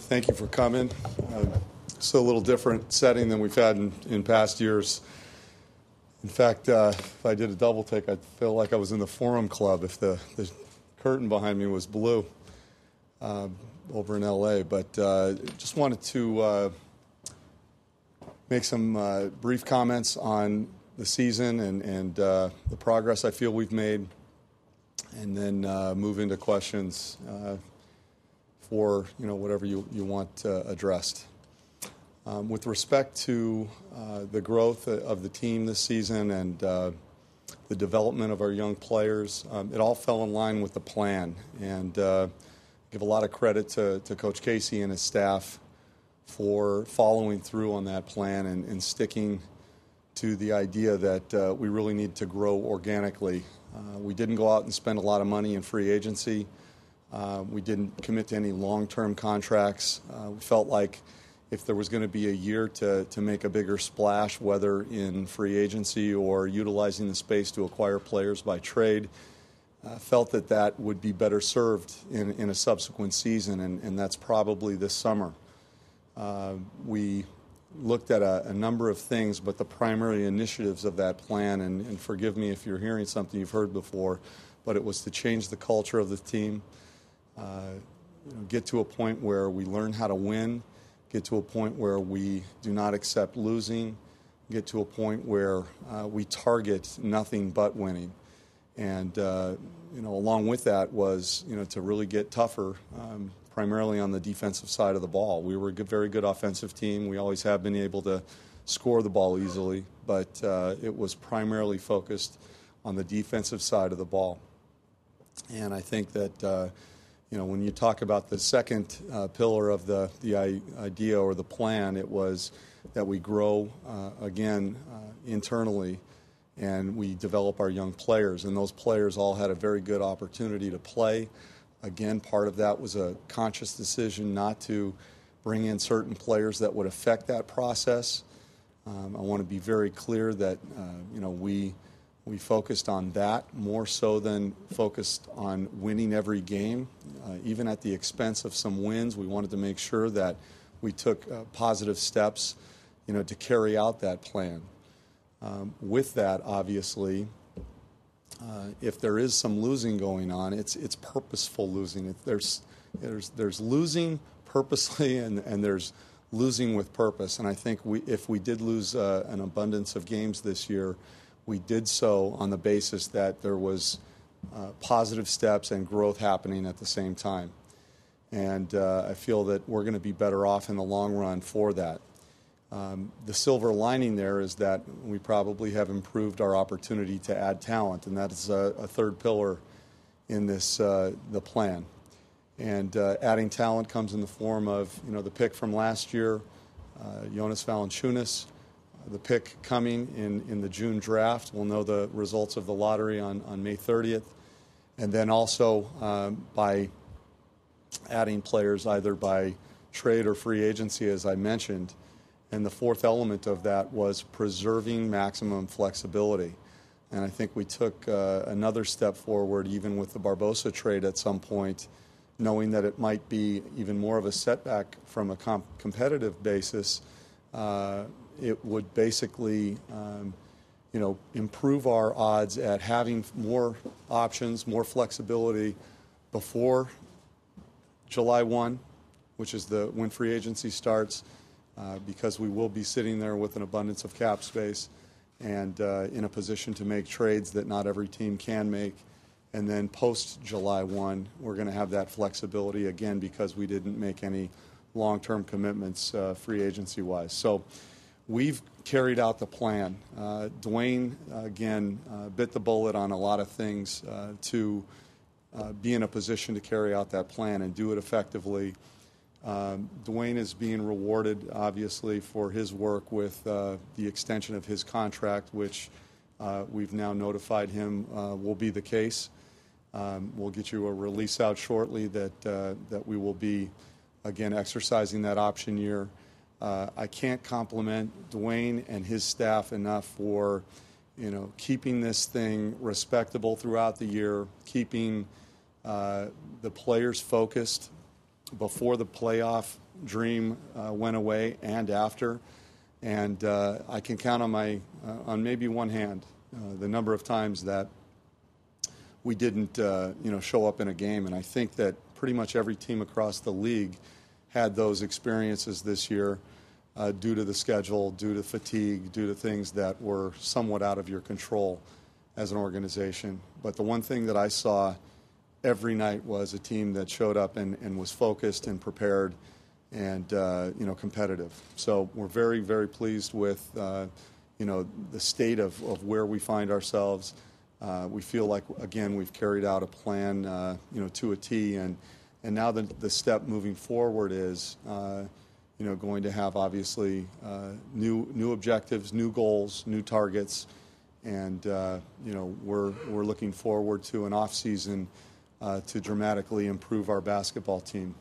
Thank you for coming. It's a little different setting than we've had in past years. In fact, if I did a double take, I'd feel like I was in the Forum Club if the curtain behind me was blue over in L.A. But just wanted to make some brief comments on the season and the progress I feel we've made, and then move into questions for whatever you want addressed. With respect to the growth of the team this season and the development of our young players, it all fell in line with the plan. And give a lot of credit to Coach Casey and his staff for following through on that plan and sticking to the idea that we really need to grow organically. We didn't go out and spend a lot of money in free agency. We didn't commit to any long-term contracts. We felt like if there was going to be a year to make a bigger splash, whether in free agency or utilizing the space to acquire players by trade, felt that would be better served in a subsequent season, and that's probably this summer. We looked at a number of things, but the primary initiatives of that plan, and forgive me if you're hearing something you've heard before, but it was to change the culture of the team, get to a point where we learn how to win, get to a point where we do not accept losing, get to a point where we target nothing but winning. And, along with that was, to really get tougher, primarily on the defensive side of the ball. We were a very good offensive team. We always have been able to score the ball easily, but it was primarily focused on the defensive side of the ball. And I think that, when you talk about the second pillar of the idea or the plan, it was that we grow, internally, and we develop our young players. And those players all had a very good opportunity to play. Again, part of that was a conscious decision not to bring in certain players that would affect that process. I want to be very clear that, we focused on that more so than focused on winning every game. Even at the expense of some wins, we wanted to make sure that we took positive steps, to carry out that plan. With that, obviously, if there is some losing going on, it's purposeful losing. There's losing purposely and there's losing with purpose. And I think if we did lose an abundance of games this year, we did so on the basis that there was positive steps and growth happening at the same time. And I feel that we're going to be better off in the long run for that. The silver lining there is that we probably have improved our opportunity to add talent, and that is a third pillar in this the plan. And adding talent comes in the form of the pick from last year, Jonas Valanciunas, the pick coming in the June draft. We'll know the results of the lottery on May 30th, and then also by adding players either by trade or free agency, as I mentioned. And the fourth element of that was preserving maximum flexibility. And I think we took another step forward even with the Barbosa trade at some point, knowing that it might be even more of a setback from a competitive basis. It would basically improve our odds at having more options, more flexibility before July 1, which is when free agency starts, because we will be sitting there with an abundance of cap space and in a position to make trades that not every team can make. And then post-July 1, we're going to have that flexibility again because we didn't make any long-term commitments free agency-wise. So we've carried out the plan. Dwayne, again, bit the bullet on a lot of things to be in a position to carry out that plan and do it effectively. Dwayne is being rewarded, obviously, for his work with the extension of his contract, which we've now notified him will be the case. We'll get you a release out shortly that we will be, again, exercising that option year. I can't compliment Dwayne and his staff enough for, keeping this thing respectable throughout the year, keeping the players focused before the playoff dream went away and after. And I can count on maybe one hand the number of times that we didn't show up in a game. And I think that pretty much every team across the league had those experiences this year due to the schedule, due to fatigue, due to things that were somewhat out of your control as an organization. But the one thing that I saw every night was a team that showed up and was focused and prepared and competitive. So we're very, very pleased with the state of where we find ourselves. We feel like, again, we've carried out a plan to a T, and now the step moving forward is going to have obviously new objectives, new goals, new targets, and we're looking forward to an off season to dramatically improve our basketball team.